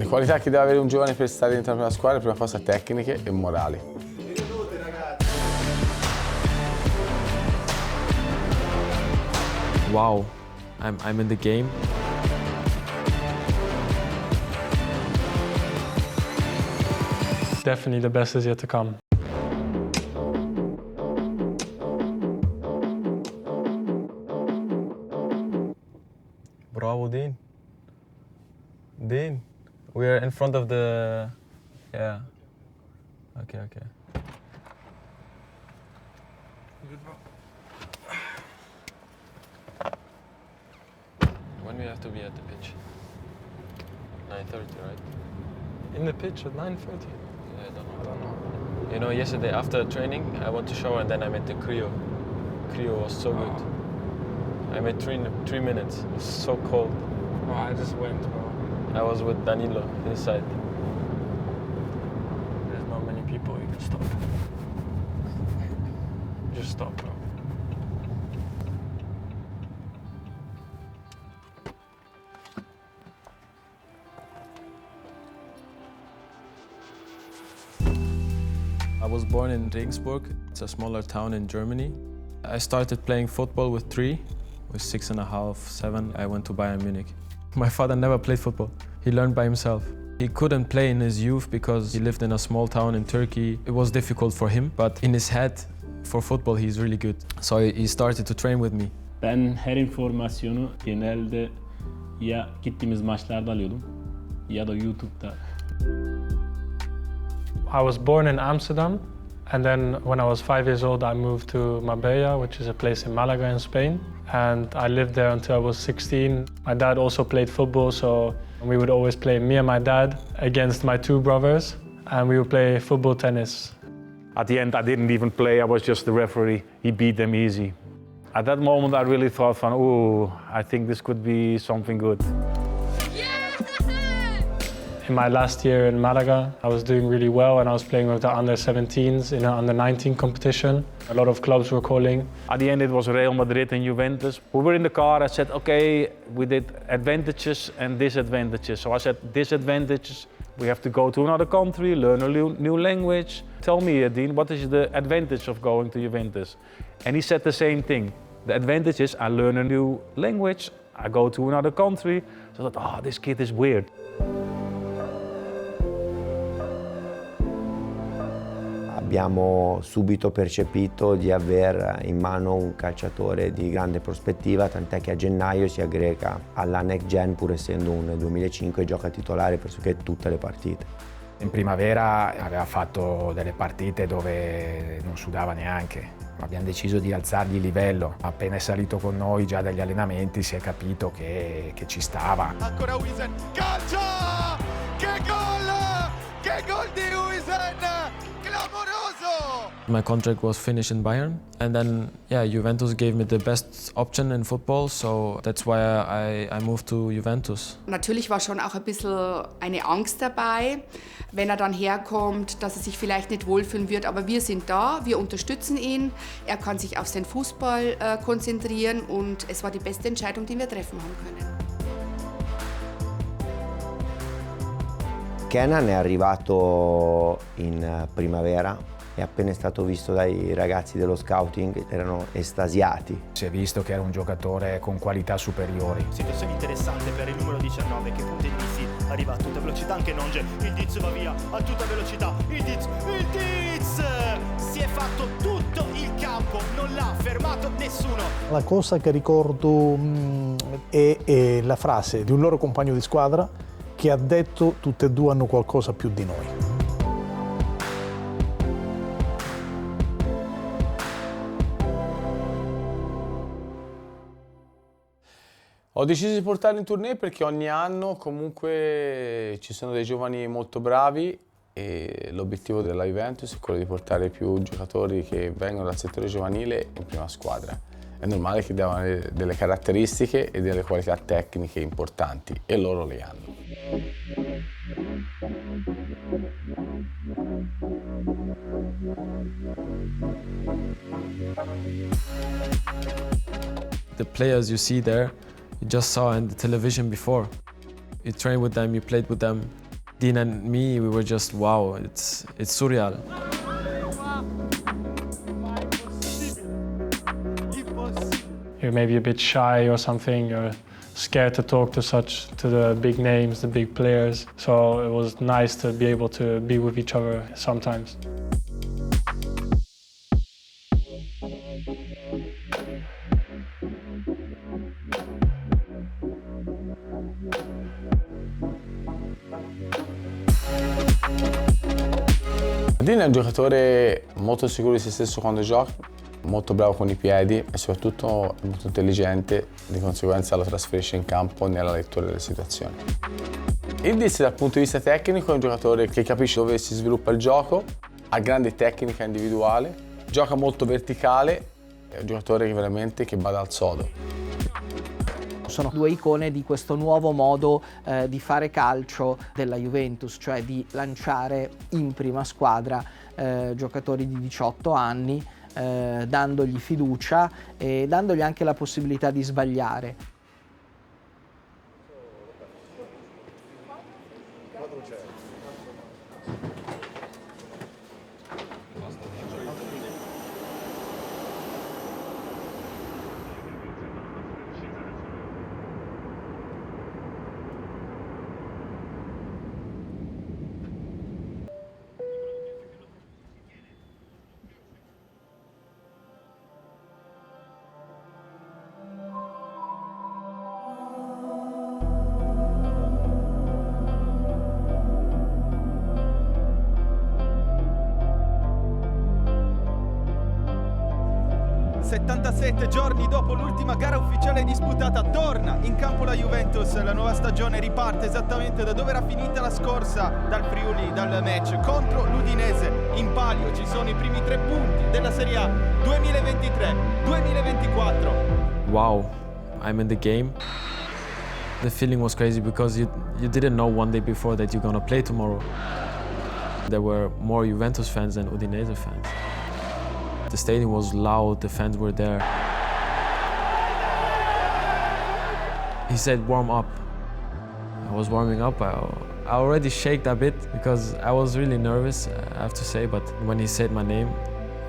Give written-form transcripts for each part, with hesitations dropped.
qualità che deve avere un giovane per stare dentro la squadra, prima cosa tecniche e morali. Wow, I'm in the game. Definitely the best is yet to come. Bravo, Dean. Dean, we are in front of the... Yeah. Okay. When we have to be at the pitch? 9:30, right? In the pitch at 9:30? Yeah, I don't know. You know, yesterday after training, I went to shower and then I made the cryo. Cryo was so good. I made 3 minutes. It was so cold. Oh, I just went, bro. I was with Danilo inside. There's not many people you can stop. Just stop, bro. I was born in Regensburg. It's a smaller town in Germany. I started playing football with 3. With 6.5, 7, I went to Bayern Munich. My father never played football. He learned by himself. He couldn't play in his youth because he lived in a small town in Turkey. It was difficult for him, but in his head, for football, he's really good. So he started to train with me. Ben her informasyonu genelde ya gittiğimiz maçlarda alıyordum ya da YouTube'da. I was born in Amsterdam, and then when I was 5 years old, I moved to Marbella, which is a place in Malaga in Spain. And I lived there until I was 16. My dad also played football, so we would always play, me and my dad, against my 2 brothers, and we would play football, tennis. At the end, I didn't even play, I was just the referee. He beat them easy. At that moment, I really thought, oh, I think this could be something good. In my last year in Malaga, I was doing really well and I was playing with the under-17s in an under-19 competition. A lot of clubs were calling. At the end, it was Real Madrid and Juventus. We were in the car, I said, okay, we did advantages and disadvantages. So I said, disadvantages, we have to go to another country, learn a new language. Tell me, Dean, what is the advantage of going to Juventus? And he said the same thing. The advantage is I learn a new language, I go to another country. So I thought, oh, this kid is weird. Abbiamo subito percepito di aver in mano un calciatore di grande prospettiva, tant'è che a gennaio si aggrega alla Next Gen, pur essendo un 2005, gioca titolare pressoché tutte le partite. In primavera aveva fatto delle partite dove non sudava neanche. Abbiamo deciso di alzargli il livello. Appena è salito con noi già dagli allenamenti si è capito che ci stava. Ancora Huijsen, calcio! Che gol! Che gol di Huijsen! Clamoroso! My contract was finished in Bayern, and then Juventus gave me the best option in football, so that's why I moved to Juventus. Natürlich war schon auch ein bisschen eine Angst dabei, wenn er dann herkommt, dass er sich vielleicht nicht wohlfühlen wird, aber wir sind da, wir unterstützen ihn, er kann sich auf seinen Fußball konzentrieren und es war die beste Entscheidung, die wir treffen haben können. Kenan è arrivato in primavera, è appena stato visto dai ragazzi dello scouting, erano estasiati. Si è visto che era un giocatore con qualità superiori. Situazione interessante per il numero 19 che punta il Diz, arriva a tutta velocità anche Nonge, il Diz va via a tutta velocità, il Diz si è fatto tutto il campo, non l'ha fermato nessuno. La cosa che ricordo è la frase di un loro compagno di squadra che ha detto tutte e 2 hanno qualcosa più di noi. Ho deciso di portarli in tournée perché ogni anno comunque ci sono dei giovani molto bravi e l'obiettivo della Juventus è quello di portare più giocatori che vengono dal settore giovanile in prima squadra. È normale che devono avere delle caratteristiche e delle qualità tecniche importanti e loro le hanno. The players you see there, you just saw in the television before. You trained with them, you played with them. Dean and me, we were just, wow, it's surreal. You're maybe a bit shy or something, you're scared to talk to the big names, the big players. So it was nice to be able to be with each other sometimes. Dean è un giocatore molto sicuro di se stesso quando gioca, molto bravo con i piedi e soprattutto molto intelligente, di conseguenza lo trasferisce in campo nella lettura delle situazioni. Yildiz dal punto di vista tecnico è un giocatore che capisce dove si sviluppa il gioco, ha grande tecnica individuale, gioca molto verticale, è un giocatore che veramente bada al sodo. Sono due icone di questo nuovo modo di fare calcio della Juventus, cioè di lanciare in prima squadra giocatori di 18 anni, dandogli fiducia e dandogli anche la possibilità di sbagliare. Sette giorni dopo l'ultima gara ufficiale disputata, torna in campo la Juventus. La nuova stagione riparte esattamente da dove era finita la scorsa, dal Friuli, dal match contro l'Udinese. In palio ci sono i primi 3 punti della Serie A 2023-2024. Wow, I'm in the game. The feeling was crazy because you didn't know one day before that you're gonna play tomorrow. There were more Juventus fans than Udinese fans. The stadium was loud, the fans were there. He said, warm up. I was warming up. I already shook a bit because I was really nervous, I have to say, but when he said my name,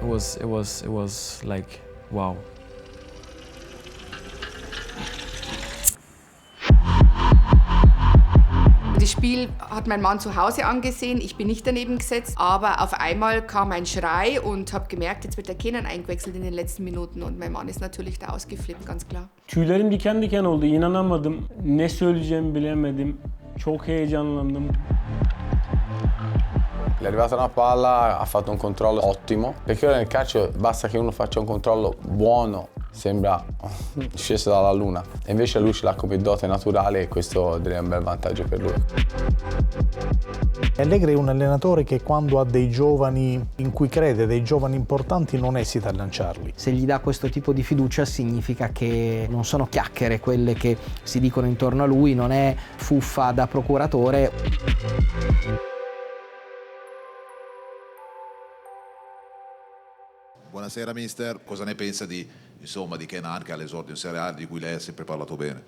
it was like, wow. Das Spiel hat mein Mann zu Hause angesehen, ich bin nicht daneben gesetzt, aber auf einmal kam ein Schrei und habe gemerkt, jetzt wird der Kenan eingewechselt in den letzten Minuten und mein Mann ist natürlich da ausgeflippt, ganz klar. Tüylerim diken diken oldu, inanamadım. Ne söyleyeceğimi bilemedim. Çok heyecanlandım. È arrivata una palla, ha fatto un controllo ottimo, perché ora nel calcio basta che uno faccia un controllo buono, sembra sceso dalla luna, e invece lui ce l'ha come dote naturale e questo è un bel vantaggio per lui. Allegri è un allenatore che quando ha dei giovani in cui crede, dei giovani importanti, non esita a lanciarli. Se gli dà questo tipo di fiducia significa che non sono chiacchiere quelle che si dicono intorno a lui, non è fuffa da procuratore. Buonasera mister, cosa ne pensa di Kenan che ha l'esordio in Serie A di cui lei ha sempre parlato bene?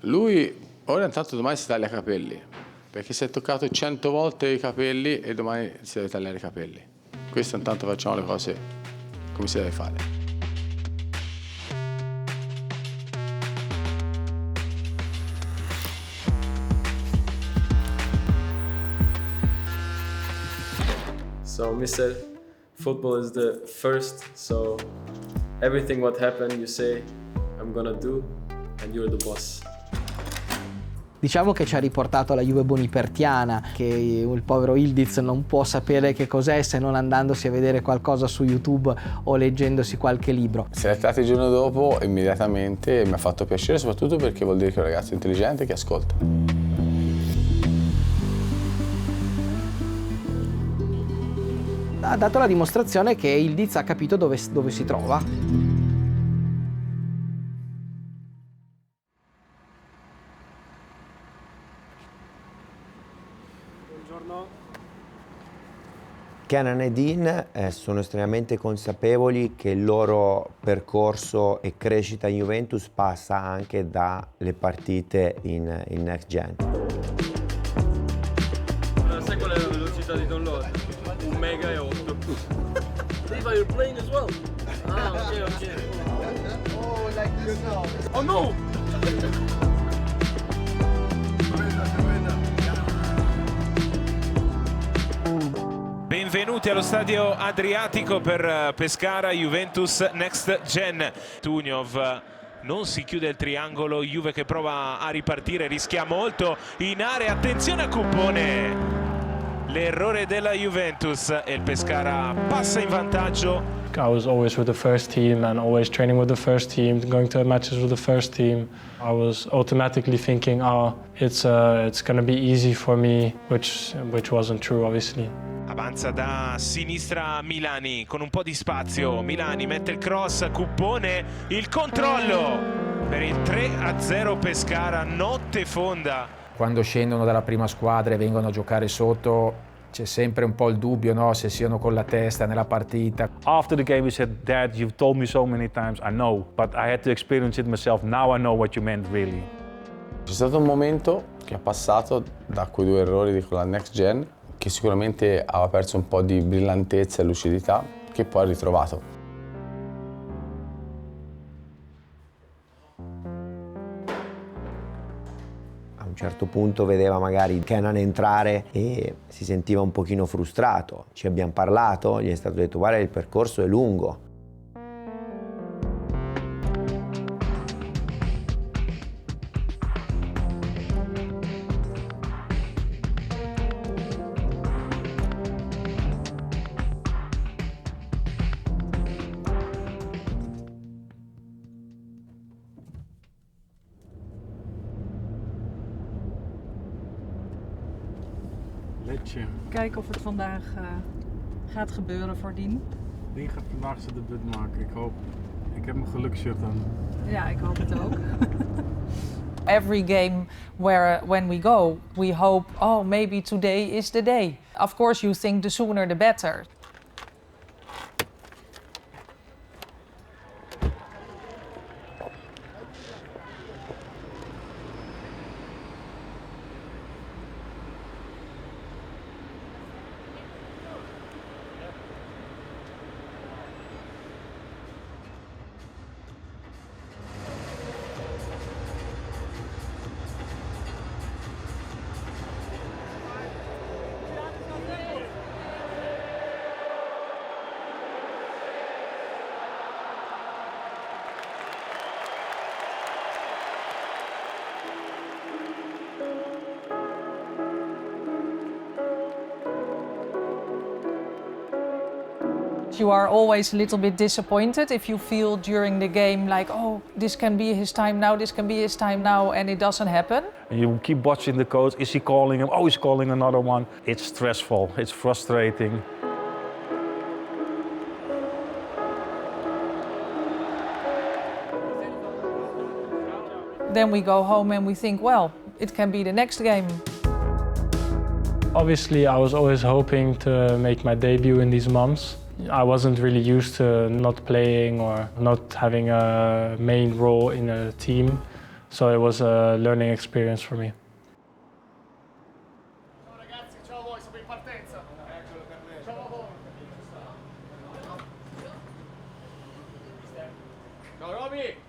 Lui ora intanto domani si taglia i capelli, perché si è toccato 100 volte i capelli e domani si deve tagliare i capelli. Questo intanto facciamo le cose come si deve fare. So, Mr. Football is the first, so everything what happened you say I'm gonna do and you're the boss. Diciamo che ci ha riportato alla Juve bonipertiana, che il povero Yildiz non può sapere che cos'è se non andandosi a vedere qualcosa su YouTube o leggendosi qualche libro. Si è lettato il giorno dopo immediatamente e mi ha fatto piacere, soprattutto perché vuol dire che è un ragazzo intelligente che ascolta. Ha dato la dimostrazione che Yildiz ha capito dove si trova. Buongiorno. Kenan e Dean sono estremamente consapevoli che il loro percorso e crescita in Juventus passa anche dalle partite in Next Gen. you're playing as well. Ah, okay. Oh, like this now. Oh no! Benvenuti allo stadio Adriatico per Pescara, Juventus Next Gen. Tunjov non si chiude il triangolo, Juve che prova a ripartire, rischia molto in area, attenzione a Cuppone, l'errore della Juventus e il Pescara passa in vantaggio. I was always with the first team and always training with the first team, going to matches with the first team. I was automatically thinking, it's going to be easy for me, which wasn't true, obviously. Avanza da sinistra Milani con un po' di spazio, Milani mette il cross, Cuppone, il controllo per il 3-0 Pescara, notte fonda. Quando scendono dalla prima squadra e vengono a giocare sotto c'è sempre un po' il dubbio, no? Se siano con la testa nella partita. After the game he said, Dad, you've told me so many times, I know, but I had to experience it myself. Now I know what you meant really. C'è stato un momento che ha passato da quei due errori con la Next Gen, che sicuramente aveva perso un po' di brillantezza e lucidità, che poi ha ritrovato. A un certo punto vedeva magari Kenan entrare e si sentiva un pochino frustrato. Ci abbiamo parlato, gli è stato detto guarda il percorso è lungo. Kijken of het vandaag gaat gebeuren voor Dien. Dien gaat vandaag zijn debuut maken. Ik heb mijn geluksshirt aan. Ja, ik hoop het ook. Every game when we go, we hope, maybe today is the day. Of course you think the sooner the better. You are always a little bit disappointed if you feel during the game like, this can be his time now, this can be his time now, and it doesn't happen. And you keep watching the coach, is he calling him? Oh, he's calling another one. It's stressful, it's frustrating. Then we go home and we think, well, it can be the next game. Obviously, I was always hoping to make my debut in these months. I wasn't really used to not playing or not having a main role in a team, so it was a learning experience for me.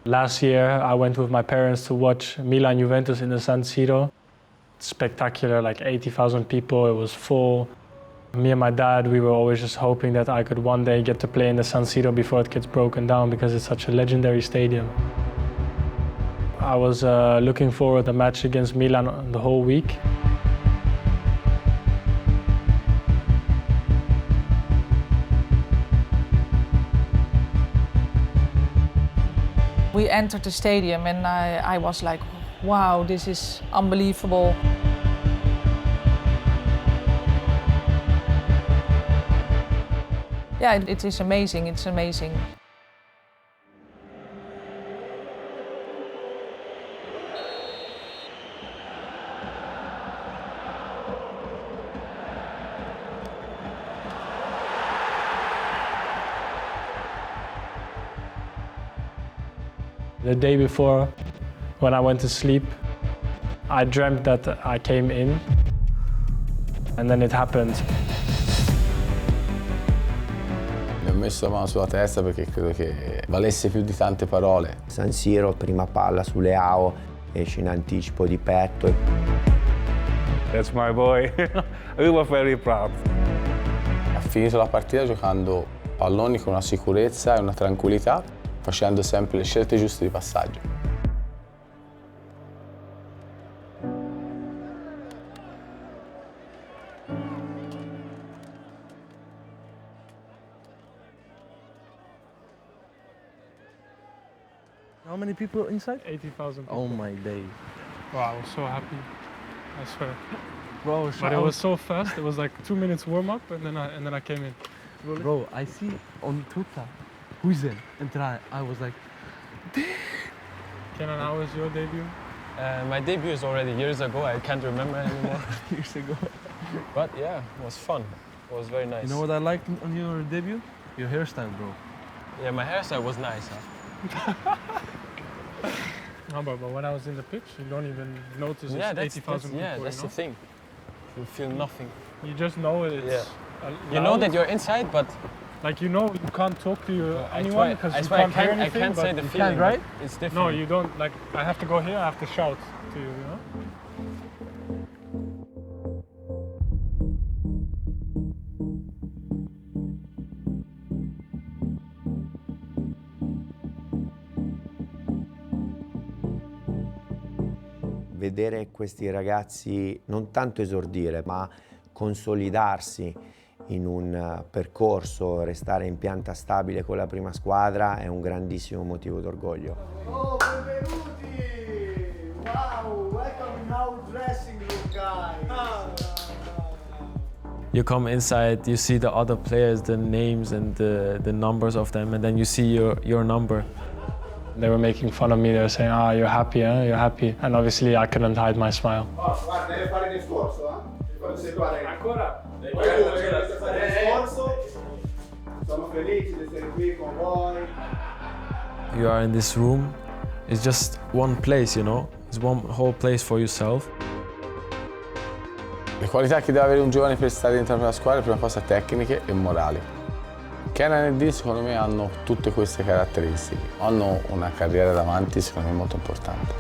Last year, I went with my parents to watch Milan Juventus in the San Siro. Spectacular, like 80,000 people, it was full. Me and my dad, we were always just hoping that I could one day get to play in the San Siro before it gets broken down because it's such a legendary stadium. I was looking forward to the match against Milan the whole week. We entered the stadium and I was like, wow, this is unbelievable. Yeah, it is amazing, it's amazing. The day before, when I went to sleep, I dreamt that I came in, and then it happened. messo la mano sulla testa perché credo che valesse più di tante parole. San Siro, prima palla su Leao, esce in anticipo di petto. That's my boy. We were very proud. Ha finito la partita giocando palloni con una sicurezza e una tranquillità, facendo sempre le scelte giuste di passaggio. How many people inside? 80,000 people. Oh my day. Wow, I was so happy. I swear. Bro, But it was so fast. It was like 2 minutes warm up, and then I came in. Bro, I see on Twitter, Huijsen entrare. I was like, Kenan, how was your debut? My debut is already years ago. I can't remember anymore. years ago. But yeah, it was fun. It was very nice. You know what I liked on your debut? Your hairstyle, bro. Yeah, my hairstyle was nice. Huh? No, but when I was in the pitch, you don't even notice Yeah, it's 80,000 people. yeah, that's you know? the thing. You feel nothing. You just know it's. Yeah. You know that you're inside, but like you know you can't talk to I anyone try- because I you try- I can't hear can't- I anything. can't say but the you feeling, can't, right? but it's different. No, you don't. Like I have to go here. I have to shout to you. You know. Vedere questi ragazzi non tanto esordire, ma consolidarsi in un percorso, restare in pianta stabile con la prima squadra è un grandissimo motivo d'orgoglio. Oh, benvenuti! Wow, welcome in our dressing room, guys. you come inside, you see the other players, the names and the numbers of them, and then you see your number. They were making fun of me. They were saying, "Ah, you're happy, huh? You're happy." And obviously, I couldn't hide my smile. Oh, guarda, deve fare il discorso, eh? Quando sei qua, Ancora? deve fare il discorso. Sono felice di essere qui con voi. You are in this room. It's just one place, you know. It's one whole place for yourself. Le qualità che deve avere un giovane per stare dentro la squadra, prima cosa tecniche e morali. Kenan Yildiz secondo me hanno tutte queste caratteristiche, hanno una carriera davanti secondo me molto importante.